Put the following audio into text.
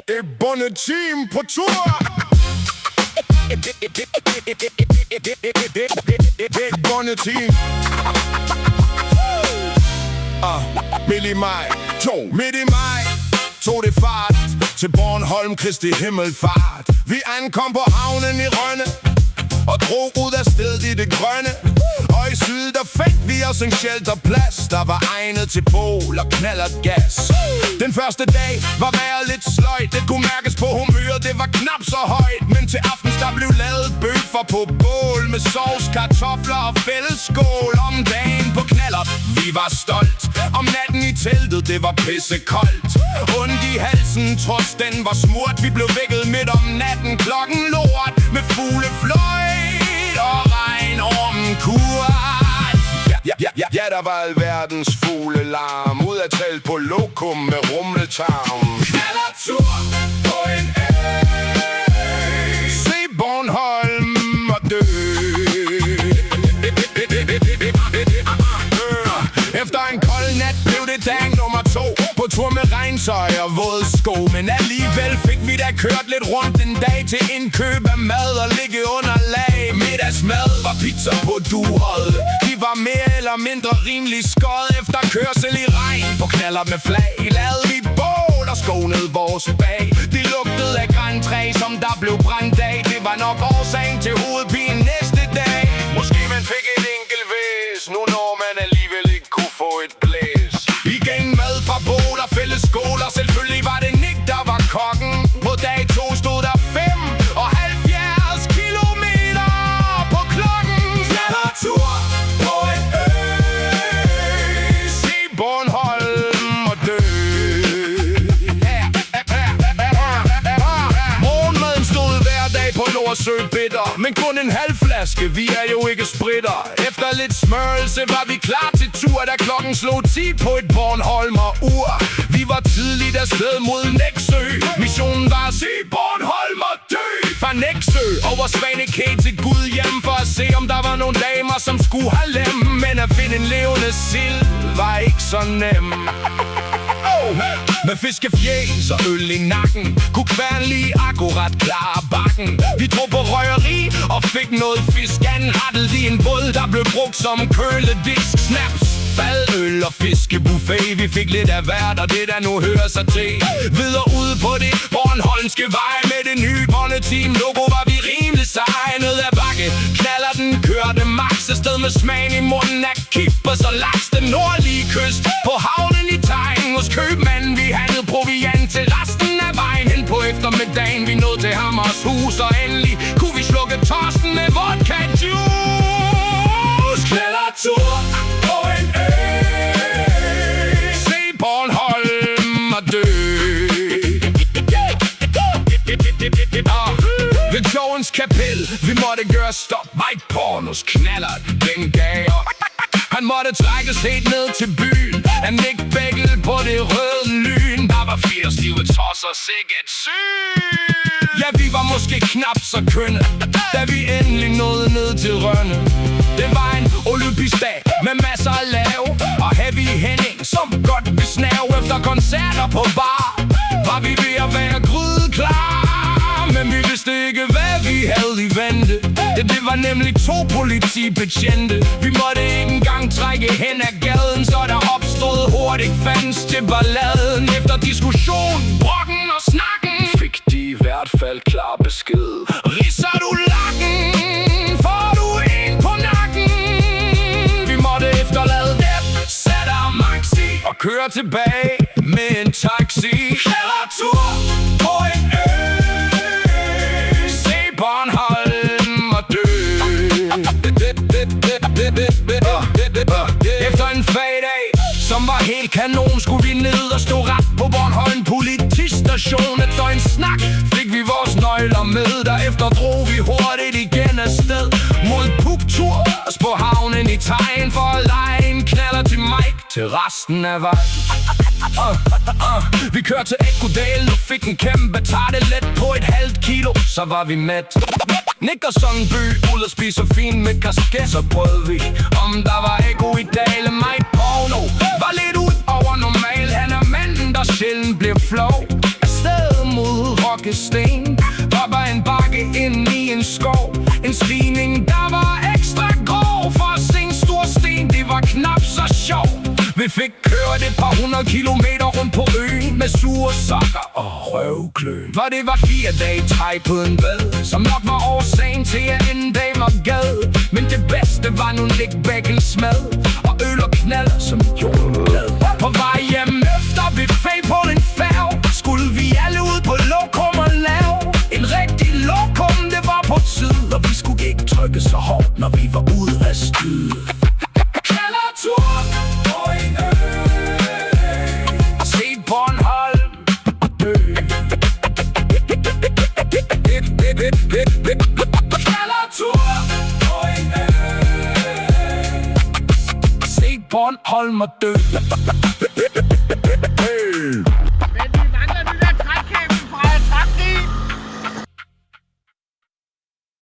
Et bondeteam på tur. Et bondeteam. Midt i maj, midt i maj tog det fart til Bornholm, Kristi Himmelfart. Vi ankom på havnen i Rønne og drog ud af stedet i det grønne. Og i syd der fik vi os en shelterplads, der var egnet til bål og knallert gas. Den første dag var vejret lidt sløjt, det kunne mærkes på humøret, det var knap så højt. Men til aftens der blev lavet bøffer på bål med sovs, kartofler og fællesskål. Om dagen på knallert, vi var stolt. Om natten i teltet, det var pissekoldt. Ondt i halsen, trods den var smurt. Vi blev vækket midt om natten, klokken lort. Med fuglefløjt og regn ormen kurt. Ja, der var alverdens fuglelarm. Ud af telt på lokum med rumletarm. Knallertur på en ø. Se Bornholm og dø. Efter en kold nat blev det dag nummer 2. På tur med regntøj og våde sko. Men alligevel fik vi da kørt lidt rundt en dag til indkøb af mad og ligge under lag. Middagsmad var pizza på duehold. De var mere eller mindre rimelig skåret efter kørsel i regn. På knaller med flag lavede vi bål og skånede vores bag. Det lugtede af grantræ, som der blev brændt af. Det var nok årsagen til hovedpine næste dag. Måske man fik et enkelt væs, nu når man alligevel ikke kunne få et blæs. Igen mad fra bål og fælles skål, og selvfølgelig var det Nick, der var kokken. På dag 2 stod der 75 kilometer på klokken. Knallertur på en ø. Se Bornholm og dø. Morgenmaden stod hver dag på Nordsø bitter, men kun en halv flaske, vi er jo ikke spritter. Efter lidt smørelse var vi klar til tur, da klokken slog 10 på et Bornholmer ur. Vi var tidligt afsted mod Nexø. Missionen var at se Bornholm og dø. Fra Nexø over Svanekæ til Gudhjem, for at se om der var nogle damer, som skulle have lem. Men at finde en levende sild var ikke så nem. Med fiskefjæs og øl i nakken kunne kværn lige akkurat klare bakken. Vi drog på røgeri og fik noget fisk anrettet i en båd, der blev brugt som køledisk. Snaps, fadøl og fiskebuffet. Vi fik lidt af hvert, og det der nu hører sig til. Videre ude på det bornholmske vej med det nye bondeteam logo var vi rimelig seje. Ned ad bakke knaller den, kørte max afsted med smagen i munden af kippers og laks. Den nordlige kyst på havnen i Tegn. Hos købmanden vi handlede proviant til resten af vejen. Hen på eftermiddagen vi nåede til Hammers hus, og endelig kunne vi slukke tørsten med vodka juice. Knallertur på en ø. Se Bornholm og dø. Ved Torvens kapel vi måtte gøre stop. Mike Pornos knallert den gav. Han måtte trækkes helt ned til byen. Han Nick Beckel på det røde lyn. Der var 80 stive tosser, sikkert syg. Ja, vi var måske knap så kønne, da vi endelig nåede ned til Rønne. Det var en olympisk dag med masser af lav og Heavy Henning, som godt vil snave. Efter koncerter på bar var vi ved at være grydeklar, men vi vidste ikke hvad vi havde i vente. Det var nemlig 2 politibetjente. Vi måtte ikke engang trække hen ad gaden, så der opstod hurtigt fans til balladen. Efter diskussion, brokken og snakken fik de i hvert fald klar besked. Ridser du lakken, får du en på nakken. Vi måtte efterlade dem, sætte maxi og køre tilbage med en taxi. Knallertur på en ø. Se Bornholm og dø. Efter en fagdag, som var helt kanon, skulle vi ned og stå ret på Bornholm politistation. Et døgn snak fik vi vores nøgler med. Derefter drog vi hurtigt igen afsted mod Pugtur på havnen i Tegn for at lege en knaller til Mike til resten af vejen. Vi kørte til Ekkodal og fik en kæmpe tartelet på et halvt kilo, så var vi mæt. Nickersonby ud og spise fint med kasket. Så prøvede vi om der var ekko i dale. Mike Porno var lidt ud over normal. Han er manden der sjældent bliver flov. Afsted mod mørkesten. Op ad en bakke ind i en skov. En stigning, der var ekstra grov. For at se en stor sten, det var knap så sjov. Vi fik kørt et par 100 kilometer rundt på øen med sure sokker og røvkløn. For det var 4 dage træk på en bed, som nok var årsagen til at en dag var gad. Men det bedste var nu ligge bækken smad og øl og knaller som jordlad. På vej hjem efter buffet på en færg skulle vi alle ud på lokum og lave en rigtig lokum, det var på tid. Og vi skulle ikke trykke så hårdt, når vi var ude af styr. Kældertur på en ø og se Bornholm og dø. Kældertur på en ø og se Bornholm og dø.